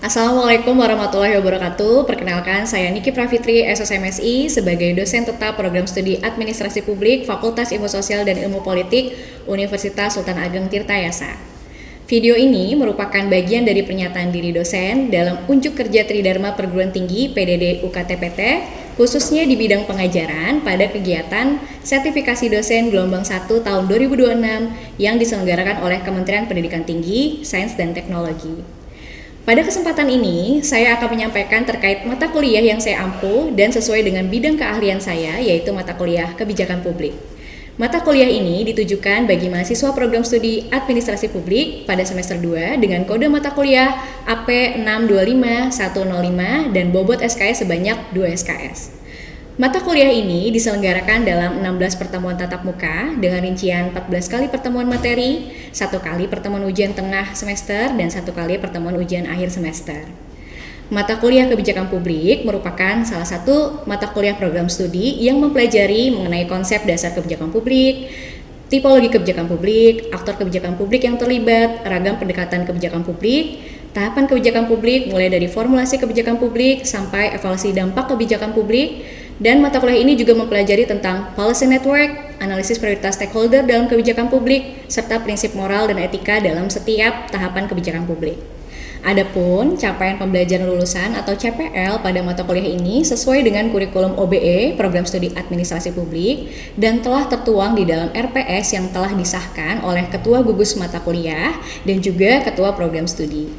Assalamualaikum warahmatullahi wabarakatuh. Perkenalkan, saya Niki Pravitri, SSMSI, sebagai dosen tetap program studi Administrasi Publik, Fakultas Ilmu Sosial dan Ilmu Politik, Universitas Sultan Ageng Tirtayasa. Video ini merupakan bagian dari pernyataan diri dosen dalam unjuk kerja Tridharma Perguruan Tinggi PDD UKTPT, khususnya di bidang pengajaran pada kegiatan sertifikasi dosen gelombang 1 tahun 2026 yang diselenggarakan oleh Kementerian Pendidikan Tinggi, Sains dan Teknologi. Pada kesempatan ini, saya akan menyampaikan terkait mata kuliah yang saya ampuh dan sesuai dengan bidang keahlian saya, yaitu mata kuliah Kebijakan Publik. Mata kuliah ini ditujukan bagi mahasiswa program studi Administrasi Publik pada semester 2 dengan kode mata kuliah AP625105 dan bobot SKS sebanyak 2 SKS. Mata kuliah ini diselenggarakan dalam 16 pertemuan tatap muka dengan rincian 14 kali pertemuan materi, 1 kali pertemuan ujian tengah semester, dan 1 kali pertemuan ujian akhir semester. Mata kuliah Kebijakan Publik merupakan salah satu mata kuliah program studi yang mempelajari mengenai konsep dasar kebijakan publik, tipologi kebijakan publik, aktor kebijakan publik yang terlibat, ragam pendekatan kebijakan publik, tahapan kebijakan publik mulai dari formulasi kebijakan publik sampai evaluasi dampak kebijakan publik. Dan mata kuliah ini juga mempelajari tentang policy network, analisis prioritas stakeholder dalam kebijakan publik, serta prinsip moral dan etika dalam setiap tahapan kebijakan publik. Adapun capaian pembelajaran lulusan atau CPL pada mata kuliah ini sesuai dengan kurikulum OBE, Program Studi Administrasi Publik, dan telah tertuang di dalam RPS yang telah disahkan oleh Ketua Gugus Mata Kuliah dan juga Ketua Program Studi.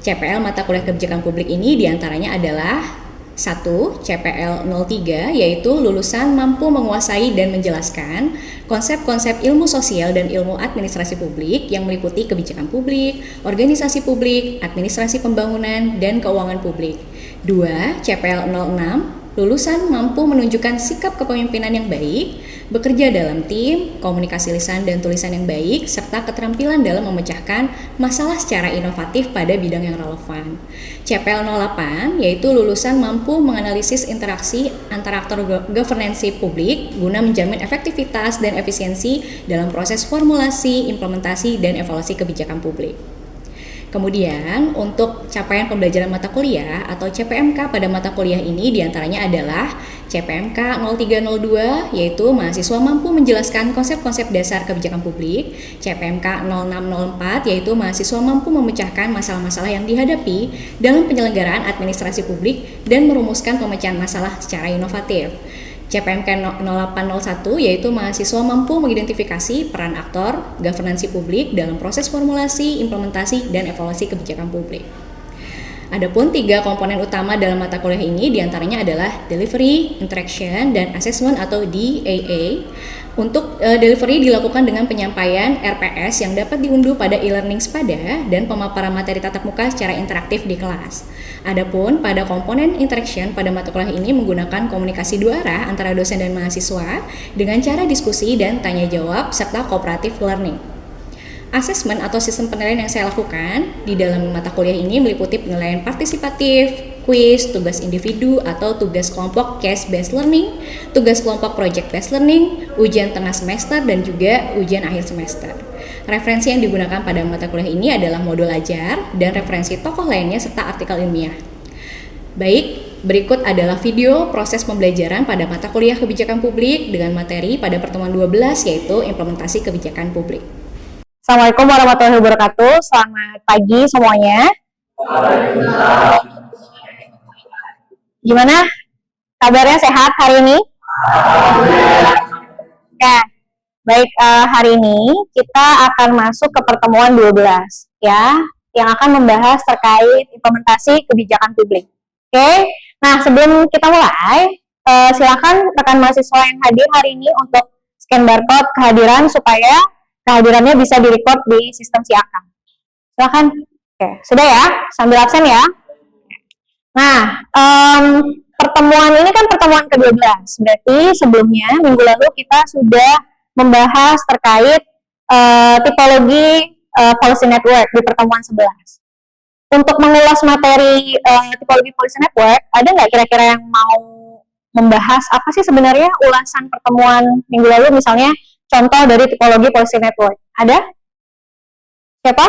CPL mata kuliah kebijakan publik ini diantaranya adalah 1. CPL 03, yaitu lulusan mampu menguasai dan menjelaskan konsep-konsep ilmu sosial dan ilmu administrasi publik yang meliputi kebijakan publik, organisasi publik, administrasi pembangunan, dan keuangan publik. 2. CPL 06, lulusan mampu menunjukkan sikap kepemimpinan yang baik, bekerja dalam tim, komunikasi lisan dan tulisan yang baik, serta keterampilan dalam memecahkan masalah secara inovatif pada bidang yang relevan. CPL 08, yaitu lulusan mampu menganalisis interaksi antara aktor governance publik guna menjamin efektivitas dan efisiensi dalam proses formulasi, implementasi, dan evaluasi kebijakan publik. Kemudian, untuk capaian pembelajaran mata kuliah atau CPMK pada mata kuliah ini diantaranya adalah CPMK 0302, yaitu mahasiswa mampu menjelaskan konsep-konsep dasar kebijakan publik, CPMK 0604, yaitu mahasiswa mampu memecahkan masalah-masalah yang dihadapi dalam penyelenggaraan administrasi publik dan merumuskan pemecahan masalah secara inovatif. CPMK 0801, yaitu mahasiswa mampu mengidentifikasi peran aktor governansi publik dalam proses formulasi, implementasi, dan evaluasi kebijakan publik. Adapun 3 komponen utama dalam mata kuliah ini diantaranya adalah delivery, interaction, dan assessment atau DAA. Untuk delivery dilakukan dengan penyampaian RPS yang dapat diunduh pada e-learning Spada dan pemaparan materi tatap muka secara interaktif di kelas. Adapun pada komponen interaction pada mata kuliah ini menggunakan komunikasi 2 arah antara dosen dan mahasiswa dengan cara diskusi dan tanya jawab serta cooperative learning. Asesmen atau sistem penilaian yang saya lakukan di dalam mata kuliah ini meliputi penilaian partisipatif, kuis, tugas individu atau tugas kelompok case-based learning, tugas kelompok project-based learning, ujian tengah semester, dan juga ujian akhir semester. Referensi yang digunakan pada mata kuliah ini adalah modul ajar dan referensi tokoh lainnya serta artikel ilmiah. Baik, berikut adalah video proses pembelajaran pada mata kuliah kebijakan publik dengan materi pada pertemuan 12 yaitu implementasi kebijakan publik. Assalamualaikum warahmatullahi wabarakatuh. Selamat pagi semuanya. Gimana kabarnya, sehat hari ini? Ya, baik, hari ini kita akan masuk ke pertemuan 12 ya, yang akan membahas terkait implementasi kebijakan publik. Oke. Nah, sebelum kita mulai, silakan rekan mahasiswa yang hadir hari ini untuk scan barcode kehadiran supaya kehadirannya bisa direcord di sistem Siakam. Silakan. Oke, sudah ya, sambil absen ya. Nah, pertemuan ini kan pertemuan ke-12. Berarti sebelumnya minggu lalu kita sudah membahas terkait tipologi policy network di pertemuan 11. Untuk mengulas materi tipologi policy network, ada nggak kira-kira yang mau membahas apa sih sebenarnya ulasan pertemuan minggu lalu, misalnya contoh dari tipologi policy network? Ada? Siapa?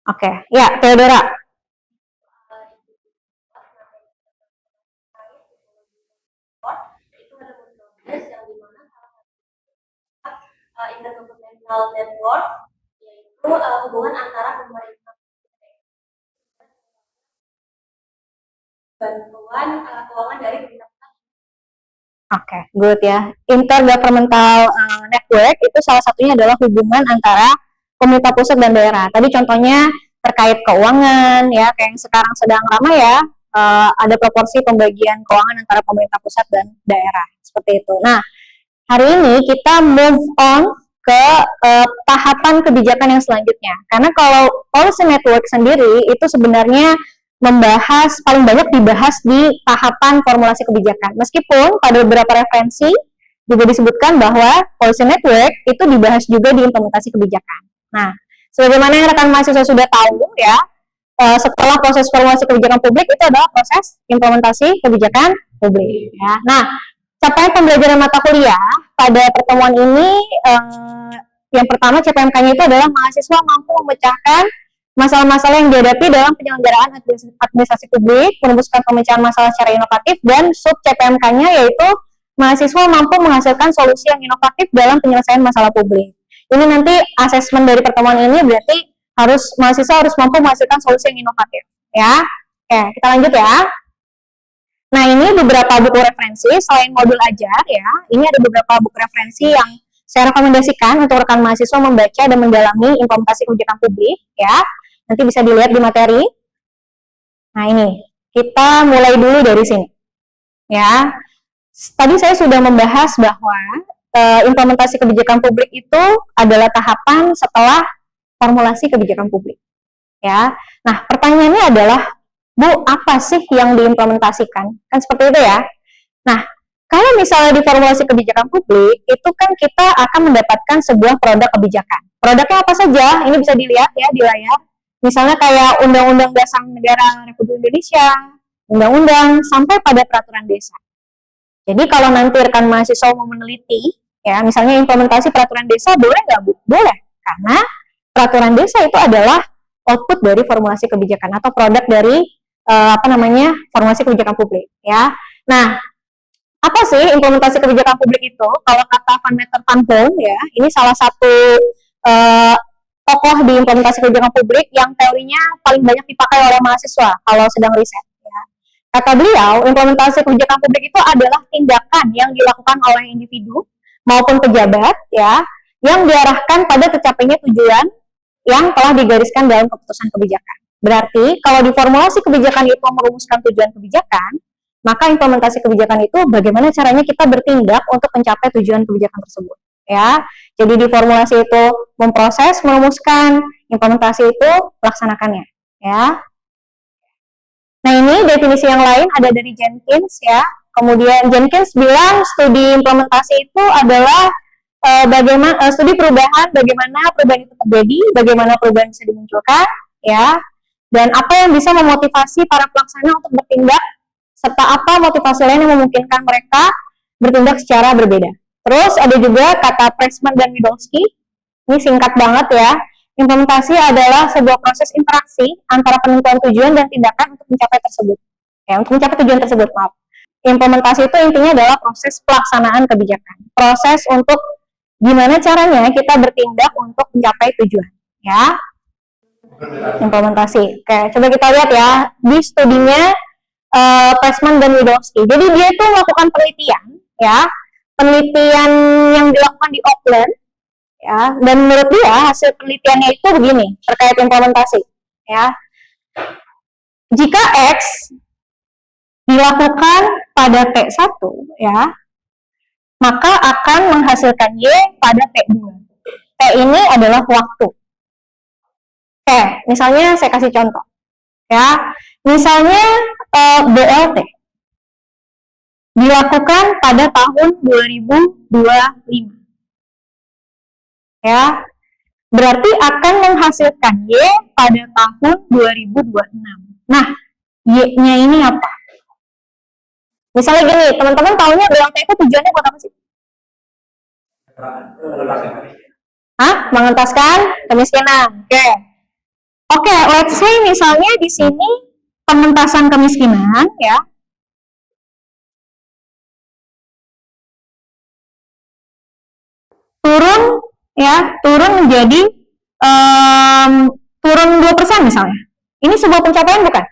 Oke, ya, Theodora. intergovernmental network, yaitu hubungan antara pemerintah bantuan keuangan dari pemerintah. Oke, good ya. Intergovernmental network itu salah satunya adalah hubungan antara pemerintah pusat dan daerah. Tadi contohnya terkait keuangan ya, kayak yang sekarang sedang ramai ya, ada proporsi pembagian keuangan antara pemerintah pusat dan daerah seperti itu. Nah, hari ini kita move on ke tahapan kebijakan yang selanjutnya. Karena kalau policy network sendiri itu sebenarnya membahas, paling banyak dibahas di tahapan formulasi kebijakan. Meskipun pada beberapa referensi juga disebutkan bahwa policy network itu dibahas juga di implementasi kebijakan. Nah, sebagaimana yang rekan mahasiswa sudah tahu ya, setelah proses formulasi kebijakan publik itu adalah proses implementasi kebijakan publik. Ya. Nah, capaian pembelajaran mata kuliah pada pertemuan ini, yang pertama CPMK-nya itu adalah mahasiswa mampu memecahkan masalah-masalah yang dihadapi dalam penyelenggaraan administrasi publik, merumuskan pemecahan masalah secara inovatif, dan sub CPMK-nya yaitu mahasiswa mampu menghasilkan solusi yang inovatif dalam penyelesaian masalah publik. Ini nanti asesmen dari pertemuan ini berarti mahasiswa harus mampu menghasilkan solusi yang inovatif. Ya, oke, kita lanjut ya. Nah, ini beberapa buku referensi selain modul ajar ya. Ini ada beberapa buku referensi yang saya rekomendasikan untuk rekan mahasiswa membaca dan mendalami implementasi kebijakan publik ya. Nanti bisa dilihat di materi. Nah, ini kita mulai dulu dari sini. Ya. Tadi saya sudah membahas bahwa implementasi kebijakan publik itu adalah tahapan setelah formulasi kebijakan publik. Ya. Nah, pertanyaannya adalah, Bu, apa sih yang diimplementasikan? Kan seperti itu ya. Nah, kalau misalnya di formulasi kebijakan publik, itu kan kita akan mendapatkan sebuah produk kebijakan. Produknya apa saja? Ini bisa dilihat ya di layar. Misalnya kayak Undang-Undang Dasar Negara Republik Indonesia, Undang-Undang, sampai pada peraturan desa. Jadi kalau nanti rekan mahasiswa mau meneliti, ya misalnya implementasi peraturan desa, boleh nggak, Bu? Boleh, karena peraturan desa itu adalah output dari formulasi kebijakan atau produk dari formulasi kebijakan publik. Ya. Nah, apa sih implementasi kebijakan publik itu? Kalau kata Van Meter van Holm ya, ini salah satu tokoh di implementasi kebijakan publik yang teorinya paling banyak dipakai oleh mahasiswa kalau sedang riset. Ya. Kata beliau, implementasi kebijakan publik itu adalah tindakan yang dilakukan oleh individu maupun pejabat ya, yang diarahkan pada tercapainya tujuan yang telah digariskan dalam keputusan kebijakan. Berarti kalau di formulasi kebijakan itu merumuskan tujuan kebijakan, maka implementasi kebijakan itu bagaimana caranya kita bertindak untuk mencapai tujuan kebijakan tersebut. Ya, jadi di formulasi itu memproses, merumuskan, implementasi itu laksanakannya. Ya. Nah, ini definisi yang lain ada dari Jenkins ya. Kemudian Jenkins bilang studi implementasi itu adalah studi perubahan, bagaimana perubahan itu terjadi, bagaimana perubahan bisa dimunculkan, ya, dan apa yang bisa memotivasi para pelaksana untuk bertindak, serta apa motivasi lain yang memungkinkan mereka bertindak secara berbeda. Terus ada juga kata Pressman dan Widowski, ini singkat banget ya. Implementasi adalah sebuah proses interaksi antara penentuan tujuan dan tindakan untuk mencapai tersebut. Ya, untuk mencapai tujuan tersebut, maaf. Implementasi itu intinya adalah proses pelaksanaan kebijakan, proses untuk gimana caranya kita bertindak untuk mencapai tujuan, ya. Implementasi. Oke, coba kita lihat ya di studinya Pressman dan Widowski. Jadi dia itu melakukan penelitian, ya, penelitian yang dilakukan di Auckland, ya, dan menurut dia hasil penelitiannya itu begini terkait implementasi, ya. Jika X dilakukan pada P1, ya, maka akan menghasilkan Y pada P2. P ini adalah waktu. Oke, misalnya saya kasih contoh. Ya, misalnya BLT dilakukan pada tahun 2025. Ya, berarti akan menghasilkan Y pada tahun 2026. Nah, Y-nya ini apa? Misalnya gini, teman-teman tahunya BLT itu tujuannya buat apa sih? Mengentaskan kemiskinan. Oke. Oke, let's say misalnya di sini pengentasan kemiskinan ya. Turun ya turun menjadi turun 2% misalnya. Ini sebuah pencapaian bukan?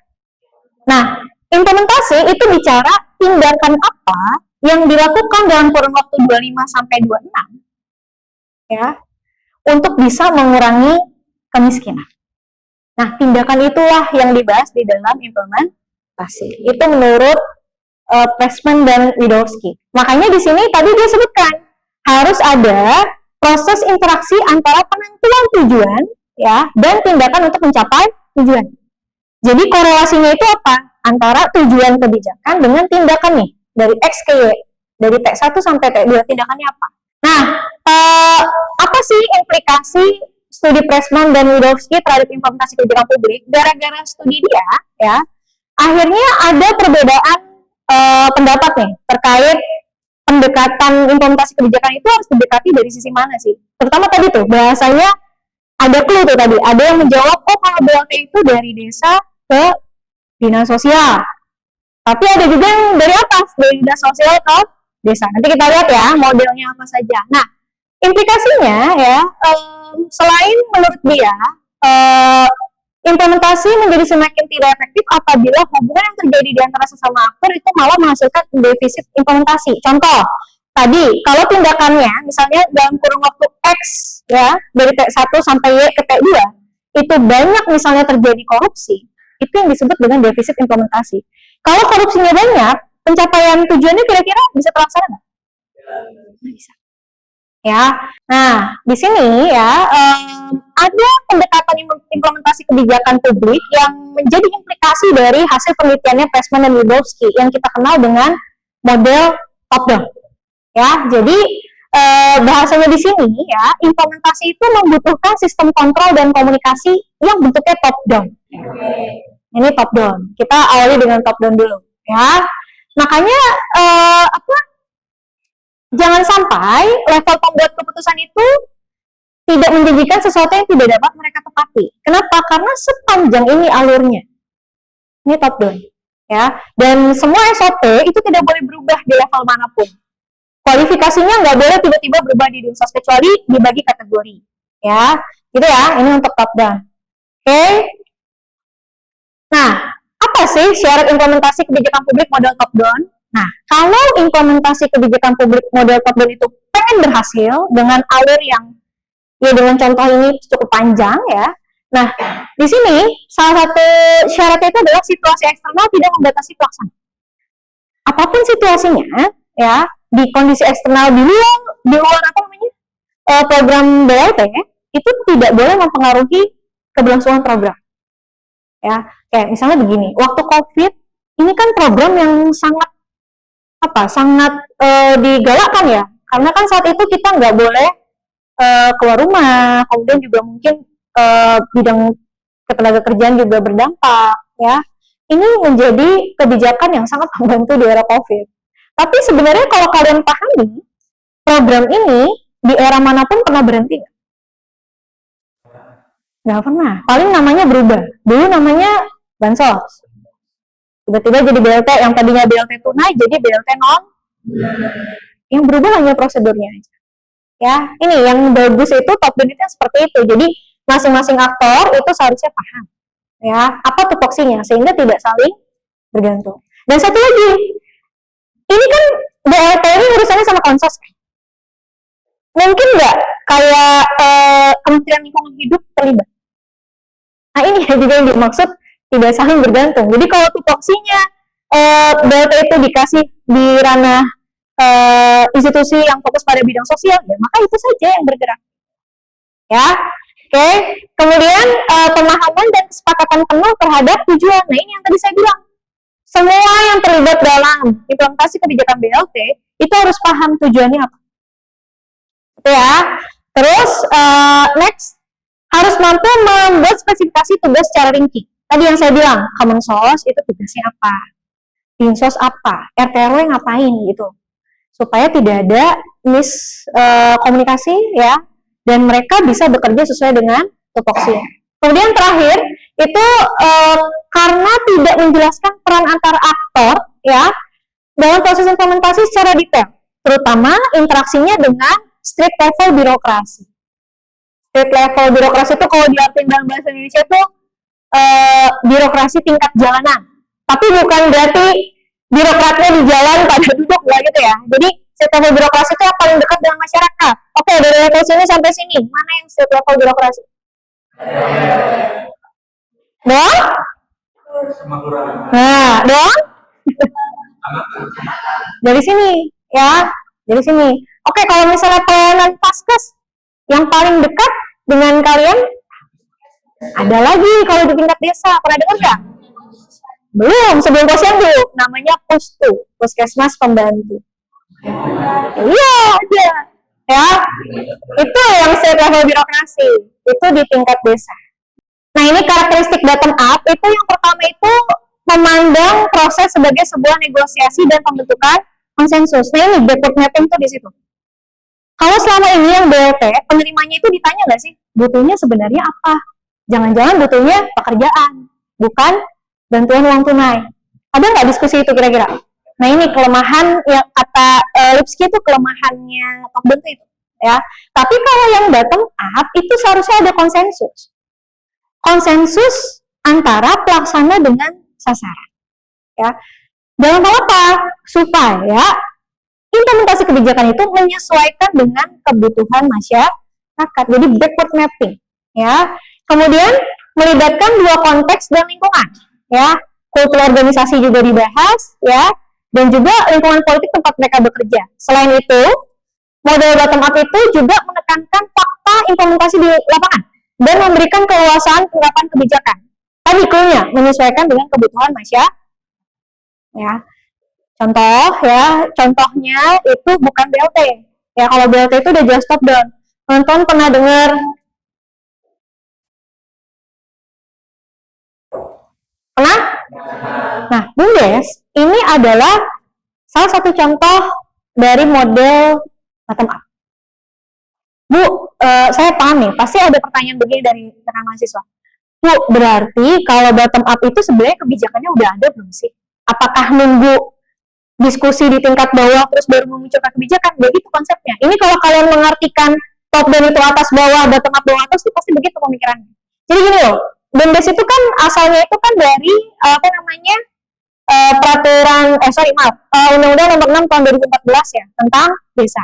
Nah, implementasi itu bicara tindakan apa yang dilakukan dalam kurun waktu 25 sampai 26 ya untuk bisa mengurangi kemiskinan. Nah, tindakan itulah yang dibahas di dalam implementasi. Itu menurut Pressman dan Widowski. Makanya di sini tadi dia sebutkan harus ada proses interaksi antara penentuan tujuan ya dan tindakan untuk mencapai tujuan. Jadi korelasinya itu apa? Antara tujuan kebijakan dengan tindakan nih dari X ke Y, dari T1 sampai T2 tindakannya apa? Nah, apa sih implikasi studi Pressman dan Widowski terhadap implementasi kebijakan publik? Gara-gara studi dia, ya, akhirnya ada perbedaan pendapat nih terkait pendekatan implementasi kebijakan itu harus didekati dari sisi mana sih? Terutama tadi tuh bahasanya ada clue tuh tadi, ada yang menjawab oh kalau BLT itu dari desa ke dinas sosial, tapi ada juga yang dari atas dari dinas sosial ke desa. Nanti kita lihat ya modelnya apa saja. Nah, implikasinya ya selain menurut dia implementasi menjadi semakin tidak efektif apabila hubungan yang terjadi di antara sesama aktor itu malah menghasilkan defisit implementasi. Contoh, tadi kalau tindakannya misalnya dalam kurun waktu X ya dari T1 sampai Y ke T2 itu banyak misalnya terjadi korupsi, itu yang disebut dengan defisit implementasi. Kalau korupsinya banyak, pencapaian tujuannya kira-kira bisa terlaksana nggak? Bisa. Ya, nah di sini ya ada pendekatan implementasi kebijakan publik yang menjadi implikasi dari hasil penelitiannya Pressman dan Widowski yang kita kenal dengan model top down. Ya, jadi bahasanya di sini ya implementasi itu membutuhkan sistem kontrol dan komunikasi yang bentuknya top down. Ini top down. Kita awali dengan top down dulu, ya. Makanya jangan sampai level pembuat keputusan itu tidak menjanjikan sesuatu yang tidak dapat mereka tepati. Kenapa? Karena sepanjang ini alurnya. Ini top down, ya. Dan semua SOP itu tidak boleh berubah di level manapun. Kualifikasinya nggak boleh tiba-tiba berubah di dinsos kecuali dibagi kategori, ya. Gitu ya. Ini untuk top down. Oke. Nah, apa sih syarat implementasi kebijakan publik model top down? Nah, kalau implementasi kebijakan publik model top down itu pengen berhasil dengan alur yang ya dengan contoh ini cukup panjang ya. Nah, di sini salah satu syaratnya itu adalah situasi eksternal tidak membatasi pelaksanaan. Apapun situasinya ya, di kondisi eksternal di luar apa namanya? Program BLT itu tidak boleh mempengaruhi keberlangsungan program. Ya, kayak misalnya begini, waktu COVID ini kan program yang sangat digalakkan ya, karena kan saat itu kita nggak boleh keluar rumah, kemudian juga mungkin bidang ketenagakerjaan juga berdampak ya. Ini menjadi kebijakan yang sangat membantu di era COVID. Tapi sebenarnya kalau kalian pahami, program ini di era manapun pernah berhenti nggak? Nggak pernah. Paling namanya berubah. Dulu namanya bansos. Tiba-tiba jadi BLT, yang tadinya BLT tunai jadi BLT non. Yang berubah hanya prosedurnya aja. Ya, ini yang bagus itu top down itu seperti itu. Jadi masing-masing aktor itu seharusnya paham. Ya, apa tupoksinya sehingga tidak saling bergantung. Dan satu lagi, ini kan BLT ini urusannya sama konsos. Mungkin nggak kayak Kementerian Lingkungan Hidup terlibat. Nah ini juga yang dimaksud tidak saling bergantung. Jadi kalau tupoksinya BLT itu dikasih di ranah institusi yang fokus pada bidang sosial, ya maka itu saja yang bergerak. Ya, oke. Kemudian pemahaman dan kesepakatan penuh terhadap tujuan. Nah ini yang tadi saya bilang. Semua yang terlibat dalam implementasi kebijakan BLT itu harus paham tujuannya apa. Ya. Terus next harus mampu membuat spesifikasi tugas secara rinci. Tadi yang saya bilang, Kemensos itu tugasnya apa, Dinsos apa, RT RW ngapain gitu, supaya tidak ada miskomunikasi ya, dan mereka bisa bekerja sesuai dengan tupoksi. Kemudian terakhir itu karena tidak menjelaskan peran antar aktor ya dalam proses implementasi secara detail, terutama interaksinya dengan strict level birokrasi. Street level birokrasi itu kalau diartikan dalam bahasa Indonesia tuh birokrasi tingkat jalanan. Tapi bukan berarti birokratnya di jalan pada duduk, nggak gitu ya. Jadi street level birokrasi itu yang paling dekat dengan masyarakat. Oke, dari level sini sampai sini, mana yang street level birokrasi? Dong? Nah, dong? Dari sini, ya. Dari sini. Oke, kalau misalnya pelayanan Paskes yang paling dekat dengan kalian ada lagi kalau di tingkat desa. Pernah dengar nggak? Belum, sebelum posyandu. Namanya Pustu, Puskesmas Pembantu. Iya, ada. Ya, itu yang street level birokrasi. Itu di tingkat desa. Nah, ini karakteristik bottom up. Itu yang pertama itu memandang proses sebagai sebuah negosiasi dan pembentukan konsensus. Nah, ini backward mapping tuh di situ. Kalau selama ini yang BLT, penerimanya itu ditanya nggak sih, butuhnya sebenarnya apa? Jangan-jangan butuhnya pekerjaan, bukan bantuan uang tunai. Ada nggak diskusi itu kira-kira? Nah, ini kelemahan yang kata Lipski itu kelemahannya Top Bento itu, ya. Tapi kalau yang bottom up itu seharusnya ada konsensus. Konsensus antara pelaksana dengan sasaran, ya. Dalam hal apa? Supaya implementasi kebijakan itu menyesuaikan dengan kebutuhan masyarakat. Jadi backward mapping, ya. Kemudian melibatkan dua konteks dan lingkungan, ya. Kultur organisasi juga dibahas, ya, dan juga lingkungan politik tempat mereka bekerja. Selain itu, model bottom up itu juga menekankan fakta implementasi di lapangan dan memberikan keleluasaan penerapan kebijakan. Tadi clue-nya menyesuaikan dengan kebutuhan masyarakat, ya. Contoh, ya, contohnya itu bukan BLT. Ya, kalau BLT itu udah jelas top down. Teman-teman pernah dengar pernah? Nah, BUMDes ini adalah salah satu contoh dari model bottom up. Bu, saya paham nih, pasti ada pertanyaan begini dari rekan mahasiswa. Bu, berarti kalau bottom up itu sebenarnya kebijakannya udah ada belum sih? Apakah nunggu diskusi di tingkat bawah terus baru memunculkan kebijakan? Begitu konsepnya. Ini kalau kalian mengartikan top down itu atas bawah, bottom up bawah atas, itu pasti begitu pemikirannya. Jadi gini loh, BUMDes itu kan asalnya itu kan dari apa namanya peraturan Undang-Undang Nomor 6 tahun 2014 ya tentang desa.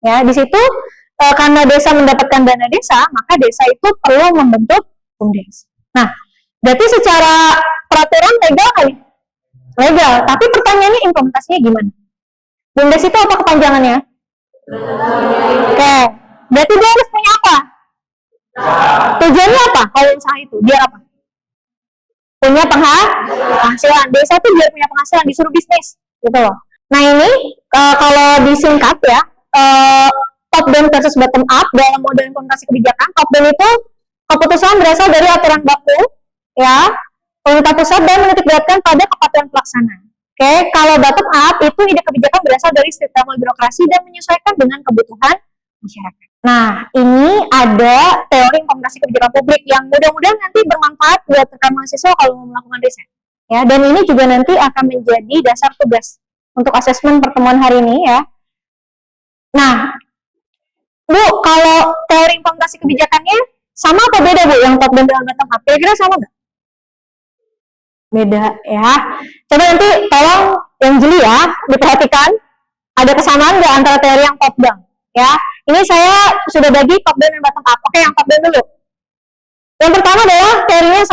Ya, di situ karena desa mendapatkan dana desa, maka desa itu perlu membentuk BUMDes. Nah, berarti secara peraturan legal kali? Legal, tapi pertanyaannya implementasinya gimana? BUMDes itu apa kepanjangannya? Oke, berarti dia harus punya apa? Tujuannya apa kalau usaha itu? Biar apa? Punya penghasilan. Desa itu biar punya penghasilan, disuruh bisnis, gitu loh. Nah ini kalau disingkat ya, top down versus bottom up dalam model implementasi kebijakan. Top down itu keputusan berasal dari aturan baku, ya, pemerintah pusat dan menitikberatkan pada kepatuhan pelaksana. Oke, kalau bottom up itu ide kebijakan berasal dari street level birokrasi dan menyesuaikan dengan kebutuhan masyarakat. Nah, ini ada teori implementasi kebijakan publik yang mudah-mudahan nanti bermanfaat buat rekan mahasiswa kalau mau melakukan riset. Ya, dan ini juga nanti akan menjadi dasar tugas untuk asesmen pertemuan hari ini ya. Nah, Bu, kalau teori implementasi kebijakannya sama apa beda Bu yang top down dan bottom up? Kira-kira sama nggak? Beda ya. Coba nanti tolong yang jeli ya, diperhatikan ada kesamaan nggak antara teori yang top down ya. Ini saya sudah bagi top down dan bottom up. Oke, yang top down dulu. Yang pertama adalah teorinya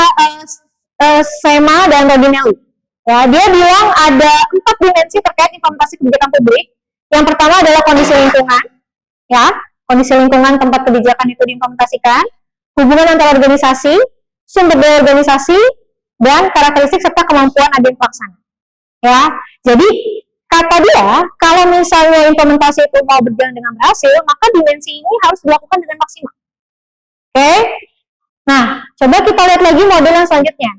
Sema dan Rodinelli. Ya, dia bilang ada 4 dimensi terkait implementasi kebijakan publik. Yang pertama adalah kondisi lingkungan, ya, kondisi lingkungan tempat kebijakan itu diimplementasikan, hubungan antara organisasi, sumber daya organisasi, dan karakteristik serta kemampuan agen pelaksana. Ya, jadi kata dia, kalau misalnya implementasi itu mau berjalan dengan berhasil, maka dimensi ini harus dilakukan dengan maksimal. Oke? Nah, coba kita lihat lagi model yang selanjutnya.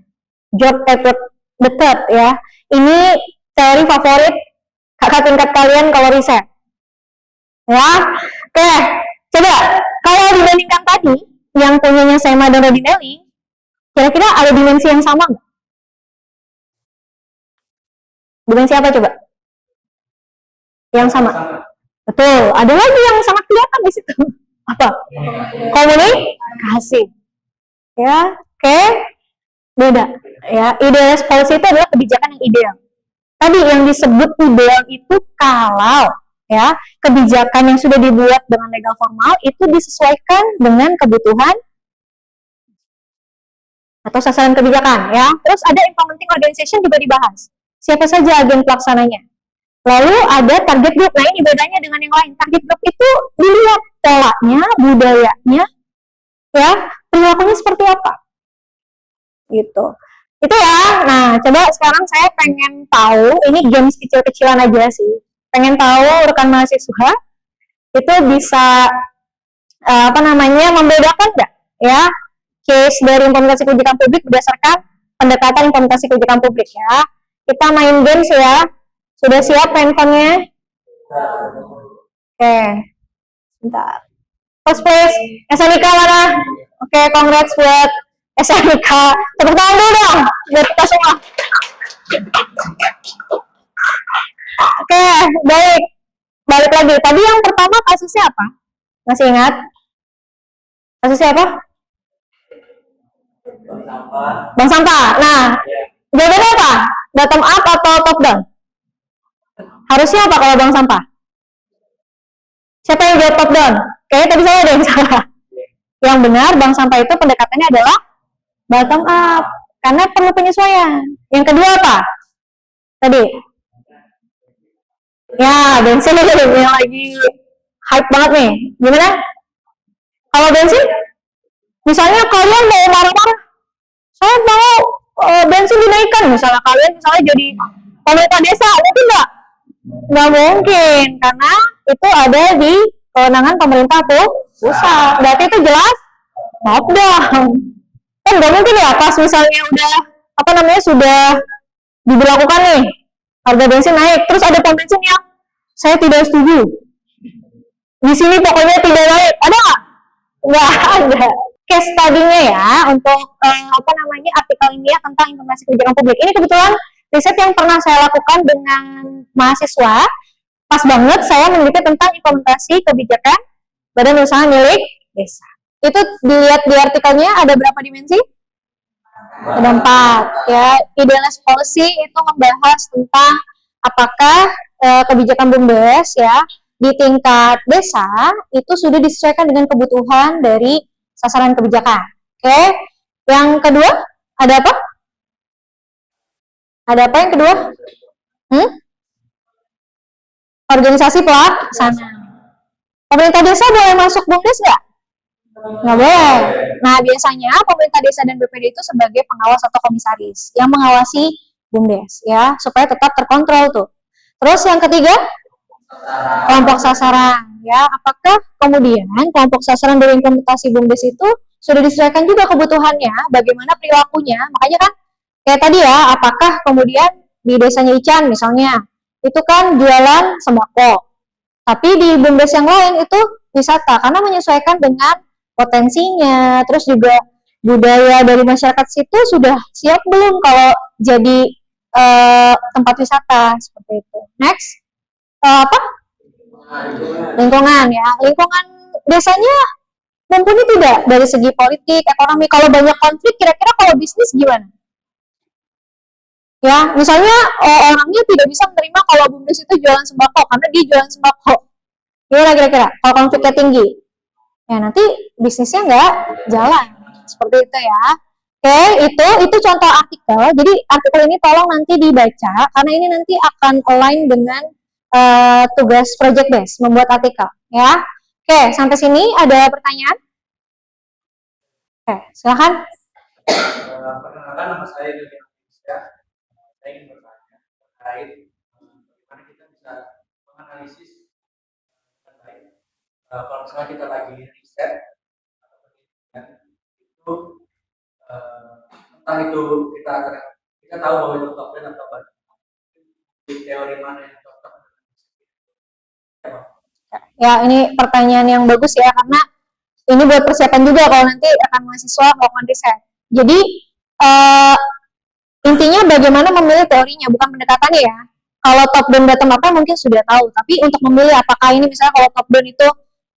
George Edward the Third ya. Ini teori favorit kakak tingkat kalian kalau riset. Ya. Oke, coba kalau dibandingkan tadi yang punyanya Sema dan Rodinelli, kira-kira ada dimensi yang sama nggak? Dimensi apa coba? Yang sama. Betul. Ada lagi yang sangat kelihatan di situ. Apa? Komunikasi. Ya, oke. Beda. Ya, idealis policy itu adalah kebijakan yang ideal. Tadi yang disebut ideal itu kalau ya kebijakan yang sudah dibuat dengan legal formal itu disesuaikan dengan kebutuhan atau sasaran kebijakan ya. Terus ada implementing organization juga dibahas. Siapa saja agen pelaksananya. Lalu ada target group. Nah, ini bedanya dengan yang lain. Target group itu dilihat polanya, budayanya, ya, perilakunya seperti apa. Gitu. Itu ya. Nah, coba sekarang saya pengen tahu, ini games kecil-kecilan aja sih. Pengen tahu rekan mahasiswa itu bisa membedakan nggak ya case dari implementasi kebijakan publik berdasarkan pendekatan implementasi kebijakan publik ya. Kita main games ya. Sudah siap handphonenya? Oke. Bentar. First place, SNIK mana? Oke, congrats buat SNIK. Tepuk tangan dulu dong buat kita semua. Oke, baik. Balik lagi. Tadi yang pertama kasusnya apa? Masih ingat? Kasusnya apa? Bank sampah. Nah, jawabannya apa? Bottom up atau top down? Harusnya apa kalau bank sampah? Siapa yang jawab top down? Kayaknya tadi saya ada yang salah. Yang benar, bank sampah itu pendekatannya adalah bottom up. Karena perlu penyesuaian. Yang kedua apa? Tadi? Ya, bensin yang lagi hype banget nih. Gimana? Kalau bensin? Misalnya kalian mau marah-marah, saya mau bensin dinaikkan. Misalnya kalian jadi pemerintah desa, mungkin nggak? Nggak mungkin, karena itu ada di kewenangan pemerintah pusat. Berarti itu jelas top down. Kan nggak mungkin ya pas misalnya udah sudah diberlakukan nih harga bensin naik, terus ada pom bensin yang saya tidak setuju. Di sini pokoknya tidak naik, ada nggak? Nggak ada. Case study-nya ya untuk artikel ini ya tentang implementasi kebijakan publik. Ini kebetulan riset yang pernah saya lakukan dengan mahasiswa. Pas banget saya meneliti tentang implementasi kebijakan badan usaha milik desa. Itu dilihat di artikelnya ada berapa dimensi? Ada 4 ya. Idealis policy itu membahas tentang apakah kebijakan BUMDes ya di tingkat desa itu sudah disesuaikan dengan kebutuhan dari sasaran kebijakan. Oke. Yang kedua ada apa? Ada apa yang kedua? Organisasi pelaksana. Pemerintah desa boleh masuk BUMDes nggak? Nggak boleh. Nah, biasanya pemerintah desa dan BPD itu sebagai pengawas atau komisaris yang mengawasi BUMDes ya, supaya tetap terkontrol tuh. Terus yang ketiga, kelompok sasaran ya. Apakah kemudian kelompok sasaran dari implementasi BUMDes itu sudah disesuaikan juga kebutuhannya, bagaimana perilakunya? Makanya kan kayak tadi ya, apakah kemudian di desanya Ican misalnya, itu kan jualan sembako. Tapi di BUMDes yang lain itu wisata, karena menyesuaikan dengan potensinya, terus juga budaya dari masyarakat situ sudah siap belum kalau jadi tempat wisata seperti itu. Next, lingkungan ya. Lingkungan desanya mumpuni tidak dari segi politik, ekonomi? Kalau banyak konflik, kira-kira kalau bisnis gimana? Ya, misalnya orangnya tidak bisa menerima kalau BUMDes itu jualan sembako karena dia jualan sembako. Gimana kira-kira? Kalau konfliknya tinggi, ya nanti bisnisnya nggak jalan. Seperti itu ya. Oke, itu contoh artikel. Jadi artikel ini tolong nanti dibaca karena ini nanti akan align dengan tugas project base membuat artikel. Ya. Oke, sampai sini ada pertanyaan? Oke, silakan. Perkenalkan, nama saya Daniel Indonesia. Saya ingin bertanya terkait bagaimana kita bisa menganalisis terkait kalau misalnya kita lagi riset atau penelitian itu entah itu kita tahu bahwa itu top down atau bottom up. Di teori mana yang cocok? Ya, ini pertanyaan yang bagus ya, karena ini buat persiapan juga kalau nanti akan mahasiswa melakukan riset. Jadi intinya bagaimana memilih teorinya, bukan pendekatannya ya. Kalau top down bottom up mungkin sudah tahu, tapi untuk memilih apakah ini misalnya kalau top down itu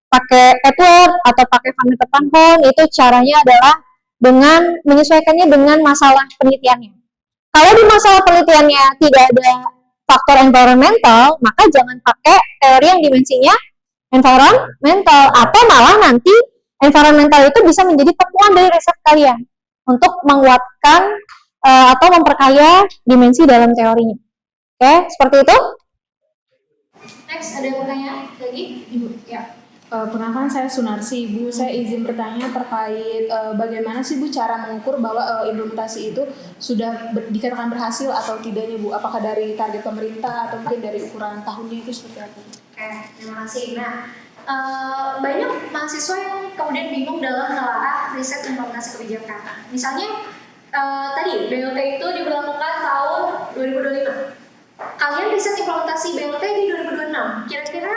pakai AdWords atau pakai funnel tertampon, itu caranya adalah dengan menyesuaikannya dengan masalah penelitiannya. Kalau di masalah penelitiannya tidak ada faktor environmental, maka jangan pakai teori yang dimensinya environmental, atau malah nanti environmental itu bisa menjadi temuan dari riset kalian untuk menguatkan atau memperkaya dimensi dalam teorinya. Oke, seperti itu. Next, ada pertanyaan lagi? Ibu, Ya. perkenalkan saya Sunarsi. Bu, saya izin bertanya terkait bagaimana sih Bu cara mengukur bahwa implementasi itu sudah dikatakan berhasil atau tidaknya Bu? Apakah dari target pemerintah atau mungkin dari ukuran tahunnya itu seperti apa? Oke, terima kasih. Nah, banyak mahasiswa yang kemudian bingung dalam menelaah riset implementasi kebijakan. Misalnya, tadi BLT itu diberlakukan tahun 2025. Kalian riset implementasi BLT di 2026. Kira-kira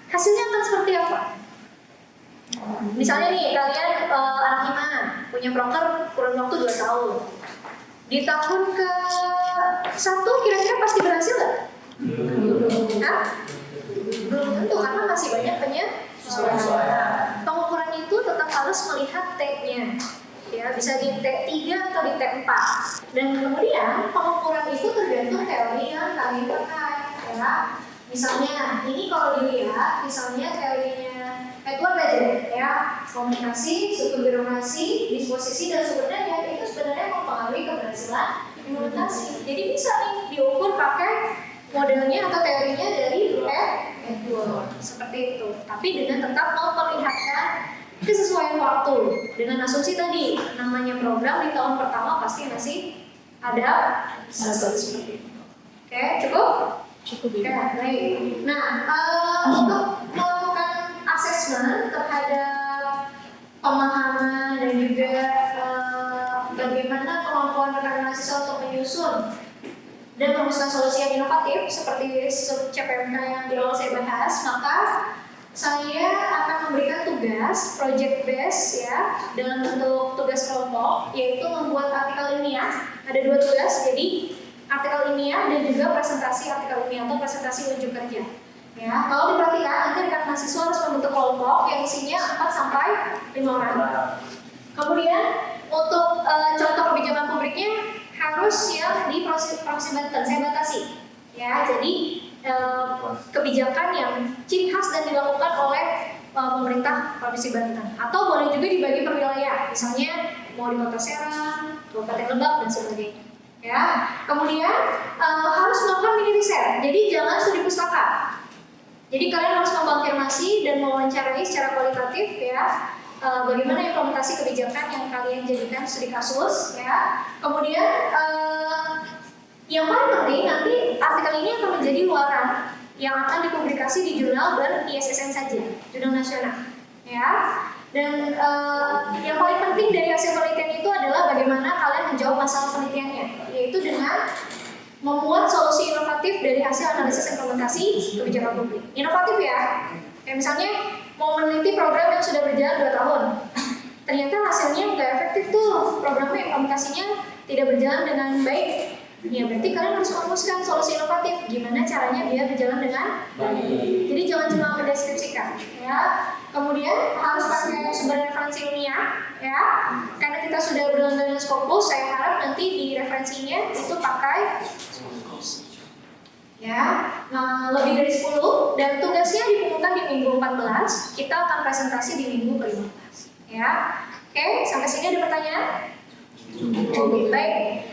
hasilnya akan seperti apa? Misalnya nih, kalian anak hima punya broker kurun waktu 2 tahun. Di tahun ke-1 kira-kira pasti berhasil nggak? Hah? Belum tentu, karena masih banyak penyesuaian. Pengukuran itu tetap harus melihat T-nya. Ya, bisa di T3 atau di T4. Dan kemudian pengukuran itu tergantung teori yang kalian pakai. Ya. Misalnya, ini kalau dilihat, misalnya teorinya Edward aja, ya, komunikasi, struktur birokrasi, disposisi, dan sumber daya itu sebenarnya mempengaruhi keberhasilan implementasi. Jadi bisa nih diukur pakai modelnya atau teorinya dari Edward, seperti itu. Tapi dengan tetap memperlihatkan kesesuaian waktu dengan asumsi tadi, namanya program di tahun pertama pasti masih ada seperti itu. Oke, cukup? Cukup Oke, Ibu. baik. Nah, untuk melakukan asesmen terhadap pemahaman dan juga bagaimana kemampuan rekan mahasiswa untuk menyusun dan merumuskan solusi yang inovatif seperti CPMK yang di awal saya bahas, maka saya akan memberikan tugas project base ya dalam bentuk tugas kelompok, yaitu membuat artikel ilmiah. Ada 2 tugas, jadi artikel ilmiah dan juga presentasi artikel ilmiah atau presentasi unjuk kerja. Ya, kalau diperhatikan nanti rekan mahasiswa harus membentuk kelompok yang isinya 4 sampai 5 orang. Kemudian untuk contoh kebijakan publiknya harus yang di provinsi Banten, saya batasi. Ya, jadi kebijakan yang ciri khas dan dilakukan oleh pemerintah Provinsi Banten, atau boleh juga dibagi per wilayah, misalnya mau di Kota Serang, Kabupaten Lebak dan sebagainya. Ya, kemudian harus melakukan mini riset, jadi jangan studi pustaka. Jadi kalian harus mengkonfirmasi dan mewawancarai secara kualitatif ya bagaimana implementasi kebijakan yang kalian jadikan studi kasus ya. Kemudian yang paling penting nanti artikel ini akan menjadi luaran yang akan dipublikasi di jurnal ber-ISSN saja, jurnal nasional, ya. Dan yang paling penting dari hasil penelitian itu adalah bagaimana kalian menjawab masalah penelitiannya, yaitu dengan membuat solusi inovatif dari hasil analisis implementasi kebijakan publik. Inovatif ya, kayak misalnya mau meneliti program yang sudah berjalan 2 tahun, ternyata hasilnya nggak efektif tuh, programnya implementasinya tidak berjalan dengan baik. Ya berarti kalian harus merumuskan solusi inovatif, gimana caranya biar berjalan dengan baik. Jadi jangan cuma mendeskripsikan, ya. Kemudian harus pakai sumber referensi ilmiah, ya. Karena kita sudah berlangganan Scopus, saya harap nanti di referensinya itu pakai Scopus. Ya, lebih dari 10 dan tugasnya dikumpulkan di minggu 14. Kita akan presentasi di minggu ke-15. Ya. Oke, sampai sini ada pertanyaan? Oke, baik.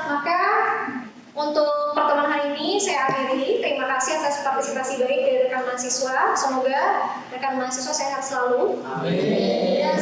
Maka untuk pertemuan hari ini saya akhiri. Terima kasih atas partisipasi baik dari rekan mahasiswa. Semoga rekan mahasiswa sehat selalu. Amin. Dan